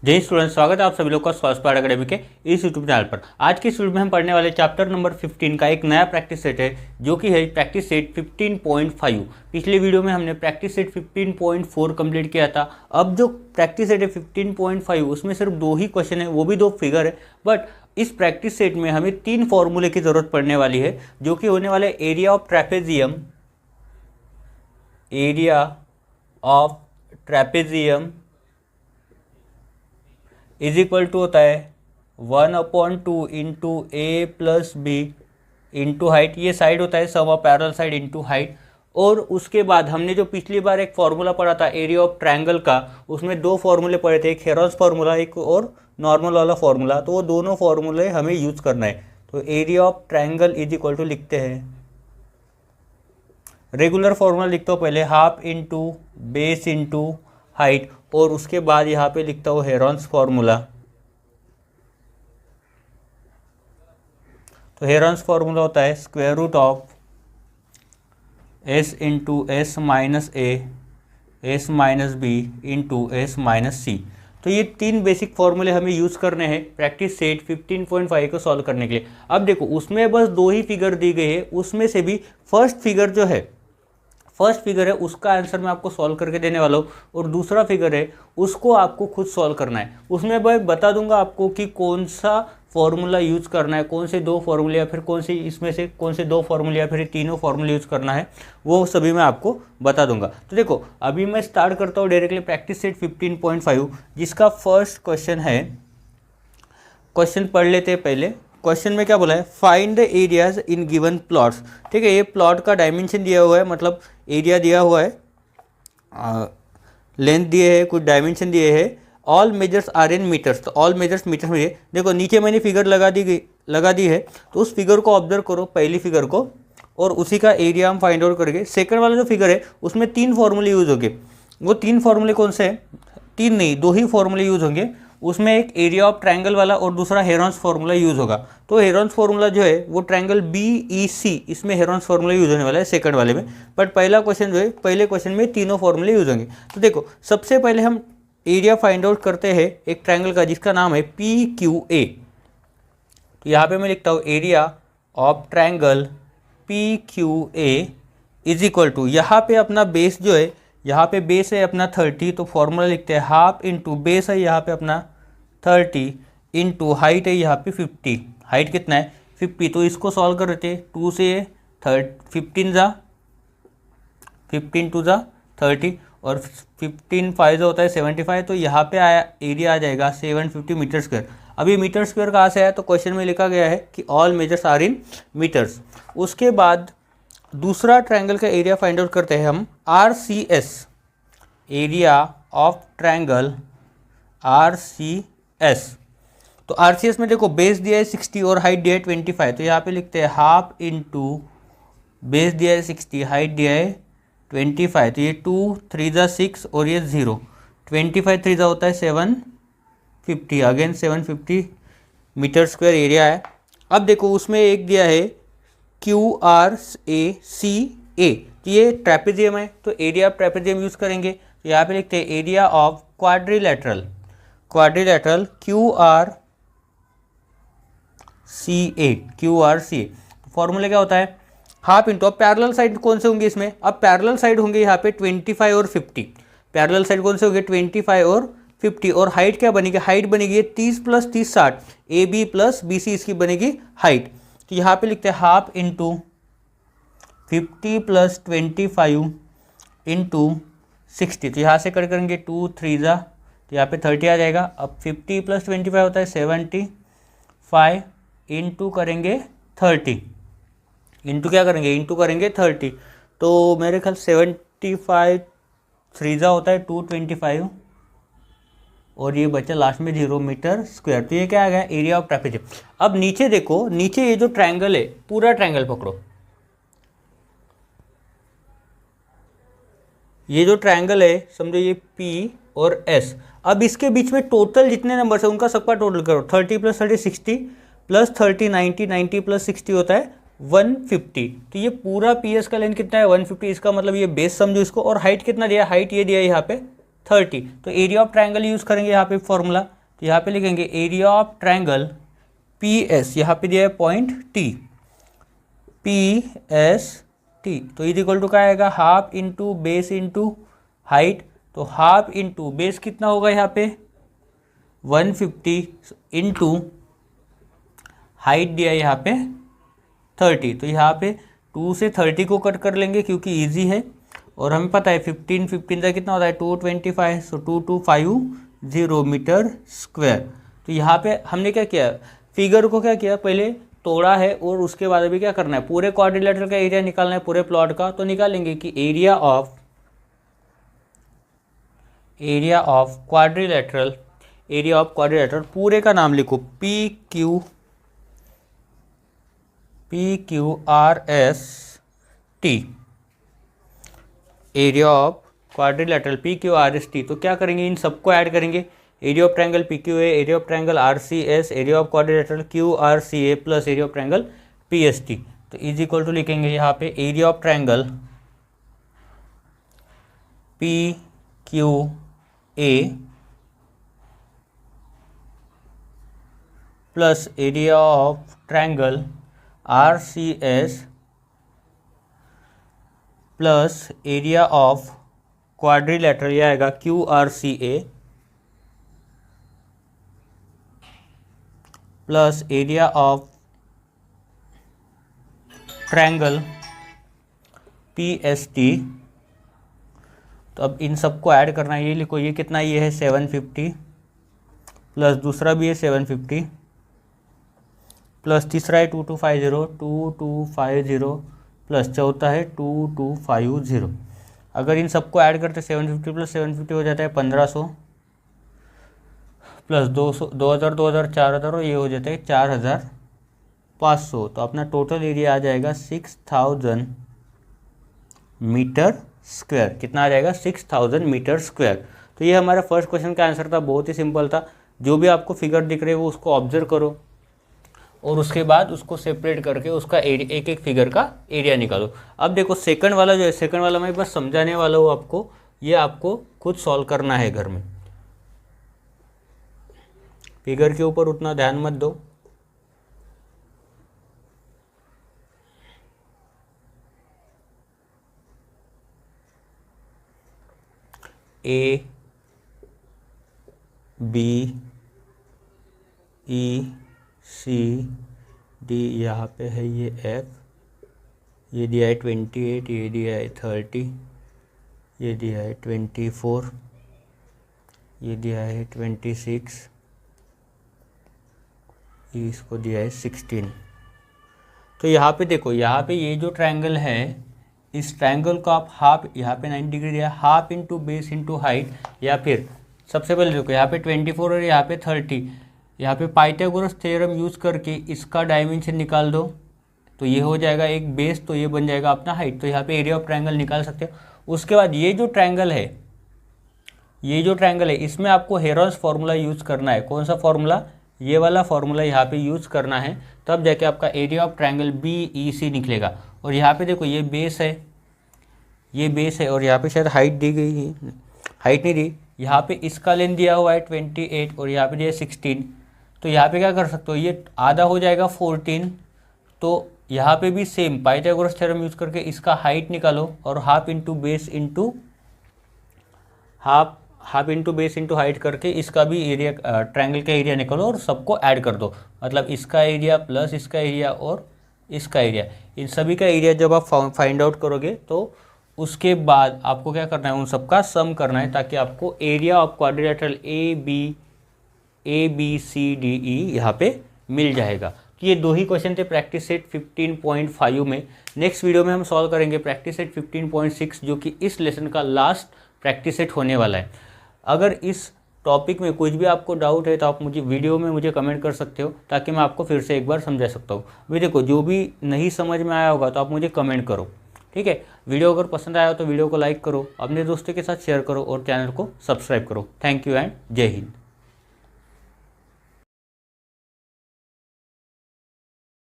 जय स्टूडेंट, स्वागत है आप सभी लोग का स्वास्थ्य पाठ अकेडमी के इस यूट्यूब चैनल पर। आज की इस वीडियो में हम पढ़ने वाले चैप्टर नंबर 15 का एक नया प्रैक्टिस सेट है जो कि है प्रैक्टिस सेट 15.5। पिछले वीडियो में हमने प्रैक्टिस सेट 15.4 कंप्लीट किया था। अब जो प्रैक्टिस सेट है 15.5 उसमें सिर्फ 2 ही क्वेश्चन है, वो भी 2 फिगर है। बट इस प्रैक्टिस सेट में हमें 3 फॉर्मूले की ज़रूरत पड़ने वाली है जो कि होने वाले area of trapezium is equal to होता है 1/2 into a plus b into height. ये साइड होता है sum of parallel side into height. और उसके बाद हमने जो पिछली बार एक फार्मूला पढ़ा था एरिया ऑफ ट्रायंगल का, उसमें 2 फार्मूले पढ़े थे, एक हेरॉन्स फार्मूला एक और नॉर्मल वाला फार्मूला। तो वो दोनों फार्मूले हमें यूज करना है। तो area of triangle is equal to लिखते हैं, रेगुलर फार्मूला लिखता हूँ पहले, half into base into height, और उसके बाद यहाँ पे लिखता हूँ हेरॉन्स फार्मूला। तो हेरॉन्स फार्मूला होता है square root of s into s minus a s minus b into s minus c. तो ये 3 बेसिक फार्मूले हमें यूज़ करने हैं प्रैक्टिस सेट 15.5 को सॉल्व करने के लिए। अब देखो उसमें बस 2 ही फिगर दी गई है, उसमें से भी फर्स्ट फिगर है उसका आंसर मैं आपको सॉल्व करके देने वाला हूँ, और दूसरा फिगर है उसको आपको खुद सॉल्व करना है। उसमें मैं बता दूंगा आपको कि कौन सा फॉर्मूला यूज करना है, कौन से 2 फार्मूले या फिर कौन से इसमें से कौन से 2 फार्मूले या फिर तीनों फार्मूले यूज करना है, वो सभी मैं आपको बता दूंगा। तो देखो अभी मैं स्टार्ट करता हूँ डायरेक्टली प्रैक्टिस सेट 15.5 जिसका फर्स्ट क्वेश्चन है। क्वेश्चन पढ़ लेते हैं पहले। क्वेश्चन में क्या बोला है, find the areas in given plots. ठीक है, ये प्लॉट का डायमेंशन दिया हुआ है, मतलब एरिया दिया हुआ है, लेंथ दिए है, कुछ डायमेंशन दिए है। All measures are in metres, तो ऑल मेजर्स मीटर में। देखो नीचे मैंने फिगर लगा दी है, तो उस फिगर को ऑब्जर्व करो, पहली फिगर को, और उसी का एरिया हम फाइंड आउट करेंगे। सेकंड वाला जो फिगर है उसमें 3 फार्मूले यूज होंगे। वो 3 फार्मूले कौन से हैं? 3 नहीं, 2 ही फार्मूले यूज होंगे। उसमें एक एरिया ऑफ ट्रायंगल वाला और दूसरा हेरॉन्स फार्मूला यूज होगा। तो हेरॉन्स फार्मूला जो है वो ट्रायंगल BEC, इसमें हेरॉन्स फार्मूला यूज होने वाला है सेकंड वाले में। बट पहला क्वेश्चन जो है, पहले क्वेश्चन में तीनों फार्मूले यूज होंगे। तो देखो सबसे पहले हम एरिया फाइंड आउट करते हैं एक ट्रायंगल का जिसका नाम है PQA। तो यहाँ पे मैं लिखता हूँ area of triangle PQA is equal to, यहाँ पे अपना बेस जो है, यहाँ पे बेस है अपना 30, तो फॉर्मूला लिखते हैं हाफ इंटू बेस है यहाँ पे अपना 30 इंटू हाइट है यहाँ पे 50। हाइट कितना है? 50। तो इसको सॉल्व कर देते हैं, 2 से 15 टू 30 और 15 5 होता है 75। तो यहाँ पे आया एरिया आ जाएगा 750 मीटर स्क्वायर। अभी मीटर स्क्वायर कहाँ से आया? तो क्वेश्चन में लिखा गया है कि all measures are in metres. उसके बाद दूसरा ट्रायंगल का एरिया फाइंड आउट करते हैं हम, RCS, area of triangle RCS। तो RCS में देखो बेस दिया है 60 और हाइट दिया है 25। तो यहाँ पे लिखते हैं हाफ इंटू बेस दिया है 60, हाइट दिया है 25। तो ये 2 3 जा 6 और ये 0, 25 3 जा होता है 750, अगेन 750 मीटर स्क्वायर एरिया है। अब देखो उसमें एक दिया है QRACA, तो ये ट्रेपेजियम है, तो एरिया ऑफ ट्रेपेजियम यूज करेंगे। तो यहाँ पे लिखते हैं area of quadrilateral QRCA। Formula क्या होता है? हाफ इंटू, अब पैरेलल साइड कौन से होंगे इसमें? अब पैरेलल साइड होंगे यहाँ पे 25 और 50। पैरेलल साइड कौन से होंगे? 25 और 50। और हाइट क्या बनेगी? हाइट बनेगी 30 + 30 60, AB + BC इसकी बनेगी हाइट। तो यहाँ पे लिखते हैं हाफ इंटू 50 + 25 इंटू 60। तो यहाँ से कट करेंगे 2 3 जा, तो यहाँ पे 30 आ जाएगा। अब 50 + 25 होता है 75, इंटू करेंगे 30, इंटू क्या करेंगे? इंटू करेंगे 30। तो मेरे ख्याल 75 3 जा होता है 225, और ये बचा लास्ट में 0 मीटर स्क्वायर। तो ये क्या आ गया? Area of trapezium. अब नीचे देखो, नीचे ये जो ट्रायंगल है, पूरा ट्रायंगल पकड़ो, ये जो ट्रायंगल है समझो ये P और S। अब इसके बीच में टोटल जितने नंबर्स है उनका सबका टोटल करो, 30 + 30 60 + 30 90, 90 + 60 होता है 150। तो ये पूरा PS का लेंथ कितना है? 150। इसका मतलब ये बेस समझो इसको। और हाइट कितना दिया? हाइट ये दिया है यहाँ पे 30। तो एरिया ऑफ ट्रायंगल यूज़ करेंगे यहाँ पे फॉर्मूला, तो यहाँ पे लिखेंगे area of triangle P S, यहाँ पे दिया है point T, P S T, तो इज इक्वल टू क्या आएगा, half into base into height. तो हाफ इंटू बेस कितना होगा यहाँ पे 150 इंटू हाइट दिया है यहाँ पे 30। तो यहाँ पे 2 से 30 को कट कर लेंगे क्योंकि इजी है, और हमें पता है 15 का कितना होता है 225, सो 2250 मीटर स्क्वायर। तो यहाँ पे हमने क्या किया, फिगर को क्या किया, पहले तोड़ा है और उसके बाद अभी क्या करना है, पूरे क्वाड्रिलेटरल का एरिया निकालना है पूरे प्लॉट का। तो निकालेंगे कि area of quadrilateral, area of quadrilateral पूरे का नाम लिखो PQRS T, area of quadrilateral PQRS T। तो क्या करेंगे, इन सबको ऐड करेंगे, area of triangle PQA, area of triangle RCS, area of quadrilateral QRCA plus area of triangle PST। तो इज इक्वल टू लिखेंगे यहाँ पे area of triangle PQA plus area of triangle RCS plus area of quadrilateral ये आएगा QRCA plus area of triangle PST। तो अब इन सबको add करना है, ये लिखो, ये कितना, ये है 750 प्लस दूसरा भी है 750 प्लस तीसरा है 2250 प्लस चौथा है 2250। अगर इन सबको ऐड करते 750 प्लस 750 हो जाता है 1500 प्लस 200 2000 4000 और ये हो जाता है 4500। तो अपना टोटल एरिया आ जाएगा 6000 मीटर स्क्वायर। कितना आ जाएगा 6000 मीटर स्क्वायर। तो ये हमारा फर्स्ट क्वेश्चन का आंसर था, बहुत ही सिंपल था। जो भी आपको फिगर दिख रहे हैं वो उसको ऑब्जर्व करो और उसके बाद उसको सेपरेट करके उसका एरिया, एक एक फिगर का एरिया निकालो। अब देखो सेकंड वाला जो है, सेकंड वाला मैं बस समझाने वाला हूँ आपको, ये आपको खुद सॉल्व करना है घर में, फिगर के ऊपर उतना ध्यान मत दो। A B E C D, यहाँ पे है ये F, ये दिया है 28, ये दिया है 30, ये दिया है 24, ये दिया है 26, इसको दिया है 16। तो यहाँ पे देखो, यहाँ पे ये जो ट्रायंगल है, इस ट्रायंगल को आप हाफ, यहाँ पे 90 डिग्री दिया, half into base into height, या फिर सबसे पहले देखो यहाँ पे 24 और यहाँ पे 30, यहाँ पे पाइथागोरस थ्योरम यूज़ करके इसका डायमेंशन निकाल दो, तो ये हो जाएगा एक बेस, तो ये बन जाएगा अपना हाइट। तो यहाँ पे एरिया ऑफ ट्रायंगल निकाल सकते हो। उसके बाद ये जो ट्रायंगल है, ये जो ट्रायंगल है, इसमें आपको हेरोल्ड्स फार्मूला यूज़ करना है। कौन सा फार्मूला, ये वाला फार्मूला यहाँ पे यूज़ करना है, तब जाके आपका एरिया ऑफ ट्रायंगल BEC निकलेगा। और यहाँ पे देखो ये बेस है, ये बेस है, और यहाँ पे शायद हाइट दी गई है, हाइट नहीं दी, यहाँ पे इसका लेंथ दिया हुआ है 28 और यहाँ पे दिया 16। तो यहाँ पे क्या कर सकते हो, ये आधा हो जाएगा 14। तो यहाँ पे भी सेम पाइथागोरस थ्योरम यूज़ करके इसका हाइट निकालो और half into base into half into base into height करके इसका भी एरिया, ट्रायंगल का एरिया निकालो और सबको ऐड कर दो। मतलब इसका एरिया प्लस इसका एरिया और इसका एरिया, इन सभी का एरिया जब आप फाइंड आउट करोगे तो उसके बाद आपको क्या करना है, उन सबका सम करना है, ताकि आपको एरिया ऑफ क्वाड्रिलेटरल ABCDE यहाँ पे मिल जाएगा। तो ये दो ही क्वेश्चन थे प्रैक्टिस सेट 15.5 में। नेक्स्ट वीडियो में हम सॉल्व करेंगे प्रैक्टिस सेट 15.6, जो कि इस लेसन का लास्ट प्रैक्टिस सेट होने वाला है। अगर इस टॉपिक में कुछ भी आपको डाउट है तो आप मुझे वीडियो में मुझे कमेंट कर सकते हो, ताकि मैं आपको फिर से एक बार समझा सकता हूँ। अभी देखो, जो भी नहीं समझ में आया होगा तो आप मुझे कमेंट करो, ठीक है। वीडियो अगर पसंद आया हो तो वीडियो को लाइक करो, अपने दोस्तों के साथ शेयर करो और चैनल को सब्सक्राइब करो। थैंक यू एंड जय हिंद।